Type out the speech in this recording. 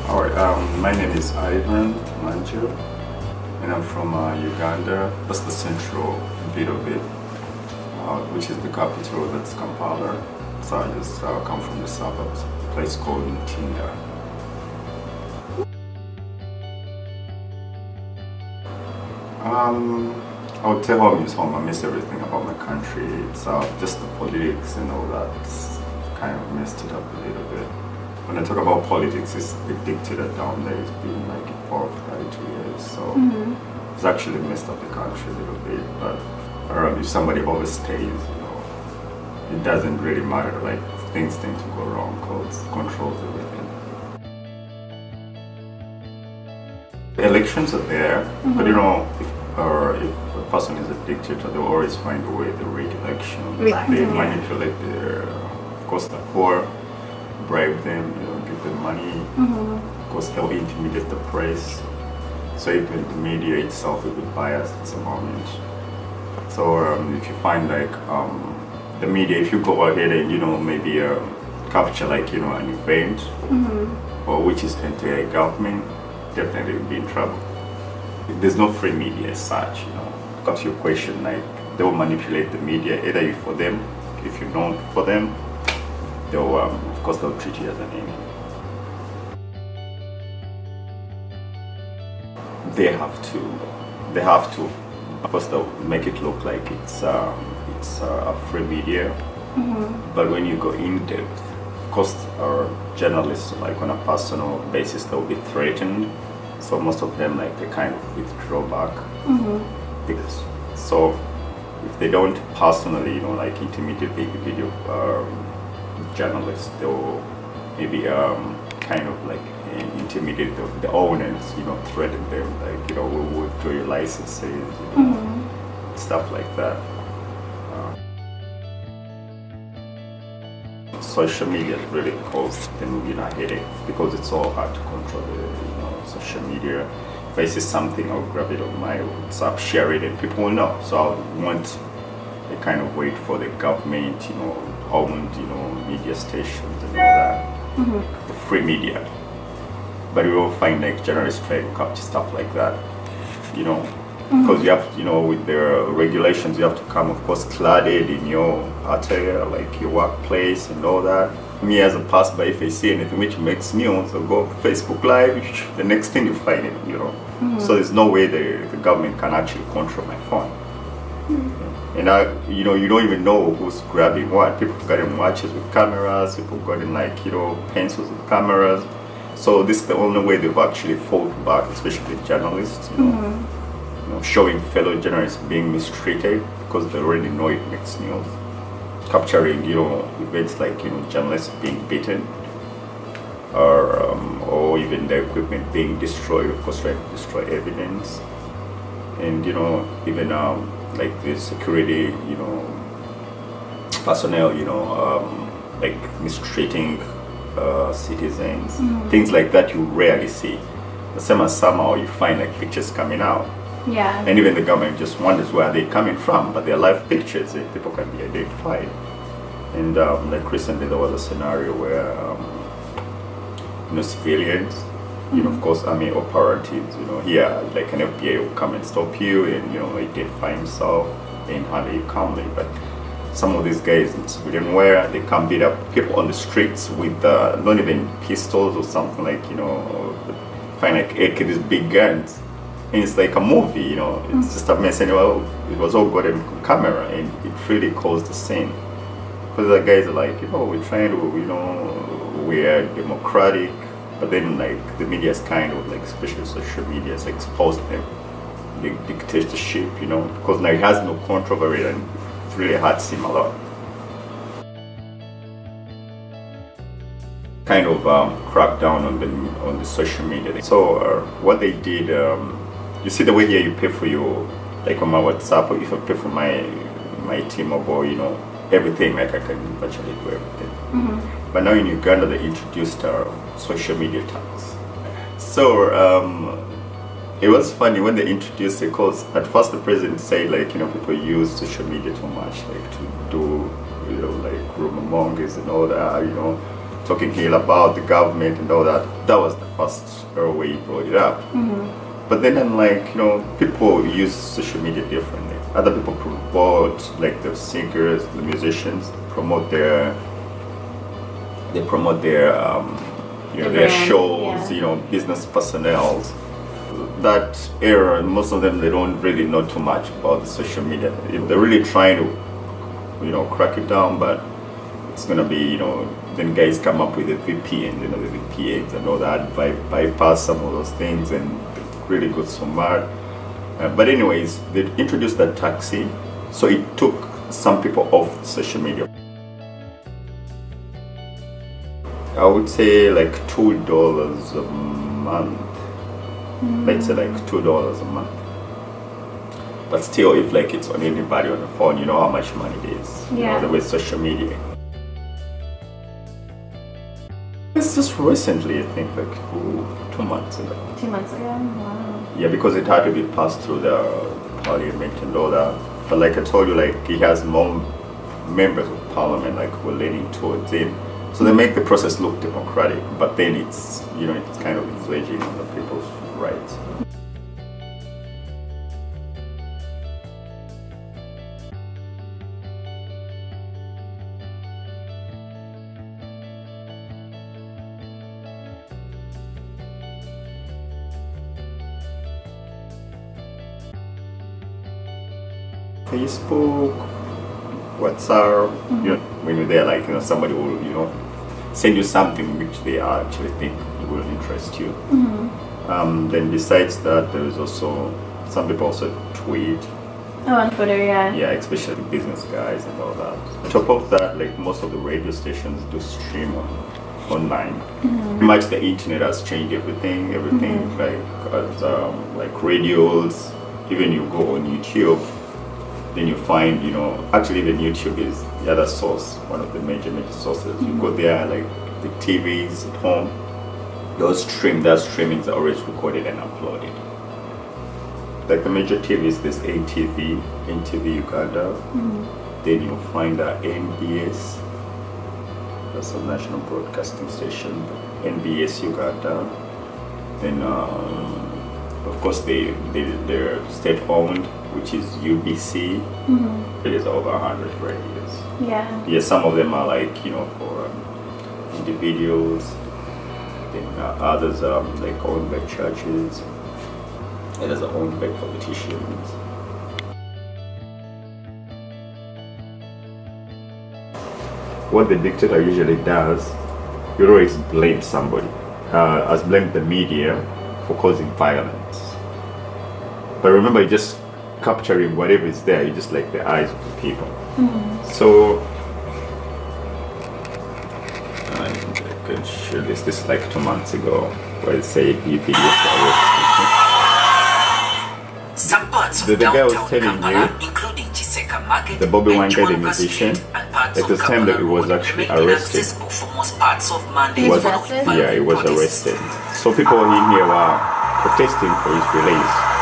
Alright, my name is Ivan Manju, and I'm from Uganda. That's the central bit of it, which is the capital, that's Kampala. So I just come from the suburbs, a place called Ntinda. I would say home is home. I miss everything about my country. It's just the politics and all that. It's kind of messed it up a little bit. When I talk about politics, it's the dictator down there. It's been like in power for 32 years. So it's actually messed up the country a little bit. But if somebody overstays, it doesn't really matter. Like things tend to go wrong because it controls everything. The elections are there, but if a person is a dictator, they always find a way to rig elections. They manipulate of course, the poor, bribe them, give them money. Of course, they'll intimidate the press. So even the media itself will be biased at some moment. So if you find like the media, if you go ahead and maybe capture like an event or which is anti-government, definitely will be in trouble. There's no free media as such. Comes your question, like they will manipulate the media, either you for them, if you're not for them, they'll of course they'll treat you as an enemy. They have to. Of course, they'll make it look like it's a free media. But when you go in depth, of course, our journalists, like on a personal basis, they'll be threatened. So most of them, like they kind of withdraw back. So if they don't personally, like intimidate the video journalists, they'll maybe kind of like intimidate the owners, threaten them, like we'll withdraw your licenses, stuff like that. Social media really caused them a headache because it's so hard to control social media. If I see something, I'll grab it on my WhatsApp, share it, and people will know. So I want a kind of wait for the government, owned, media stations and all that, the free media. But we will find like journalists try to capture stuff like that, because you have, with the regulations, you have to come, of course, cladded in your attire, like your workplace and all that. Me as a passer, if I see anything which makes news, I'll go Facebook Live, the next thing you find it, So there's no way the government can actually control my phone. And you don't even know who's grabbing what. People got in watches with cameras, people got in like, pencils with cameras. So this is the only way they've actually fought back, especially journalists, showing fellow journalists being mistreated because they already know it makes news. Capturing, events like, journalists being beaten or even their equipment being destroyed, of course, trying to destroy evidence. And, even like the security, personnel, like mistreating citizens, things like that you rarely see. The same as somehow you find like pictures coming out. Yeah. And even the government just wonders where they're coming from, but they're live pictures, people can be identified. And like recently there was a scenario where civilians, of course army operatives, here like an FBI will come and stop you and identify himself and handle you calmly. But some of these guys in civilian wear, they come beat up people on the streets with not even pistols or something like, find like AK, these big guns. And it's like a movie, it's just a mess. And it was all got on camera and it really caused the scene. Because the guys are like, we're trying to, we're democratic. But then like the media's kind of like, especially social media, has exposed them. The dictatorship, because now it has no control over it and it really hurts him a lot. Kind of crack down on the social media. So what they did, you see the way here you pay for your, like on my WhatsApp, or if I pay for my T-Mobile, everything, like I can virtually do everything. But now in Uganda they introduced social media tax. So it was funny when they introduced it, because at first the president said like, people use social media too much, like to do, like rumor mongers and all that, talking ill about the government and all that. That was the first way he brought it up. But then I'm like, people use social media differently. Other people promote, like the singers, the musicians, they promote their shows, business personnel. That era, most of them, they don't really know too much about the social media. They're really trying to, crack it down, but it's gonna be, then guys come up with the VPN, the VPNs and all that, bypass some of those things and really go so mad. But anyways, they introduced that taxi, so it took some people off social media. I would say like $2 a month. Let's say like $2 a month. But still, if like it's on anybody on the phone, you know how much money it is. The way social media. It's just recently, I think, like 2 months ago. 2 months ago? Wow. Yeah, because it had to be passed through the parliament and all that. But like I told you, like he has more members of parliament like who are leaning towards him. So they make the process look democratic, but then it's it's kind of infringing on the people's rights. Facebook, WhatsApp, when you're there, like somebody will send you something which they actually think will interest you. Then besides that, there is also some people also tweet. Oh, on Twitter, yeah. Yeah, especially business guys and all that. On top of that, like most of the radio stations do stream online. Pretty much the internet has changed everything. Like radios. Even you go on YouTube, then you find, actually then YouTube is the other source, one of the major sources. You go there, like the TVs at home, their streamings are always recorded and uploaded. Like the major TVs, there's NTV Uganda, then you'll find NBS, that's a national broadcasting station, NBS Uganda, then of course they're state-owned, which is UBC. It is over 100 radios. Yeah, some of them are like for individuals, then others are like owned by churches, others are owned by politicians. What the dictator usually does, he always blames somebody, has blamed the media for causing violence. But remember, you just capturing whatever is there, you just like the eyes of the people. So I can show this like 2 months ago, where it said UPD Some parts of the guy was downtown telling Kampala, you, including Chiseka Market, the Bobby Wine guy, the Benjamin musician, Street, and parts at of the time that he Kampala was Road actually remain arrested. inaccessible for most parts of Monday. He was arrested? Yeah, he was arrested. So people in here were protesting for his release.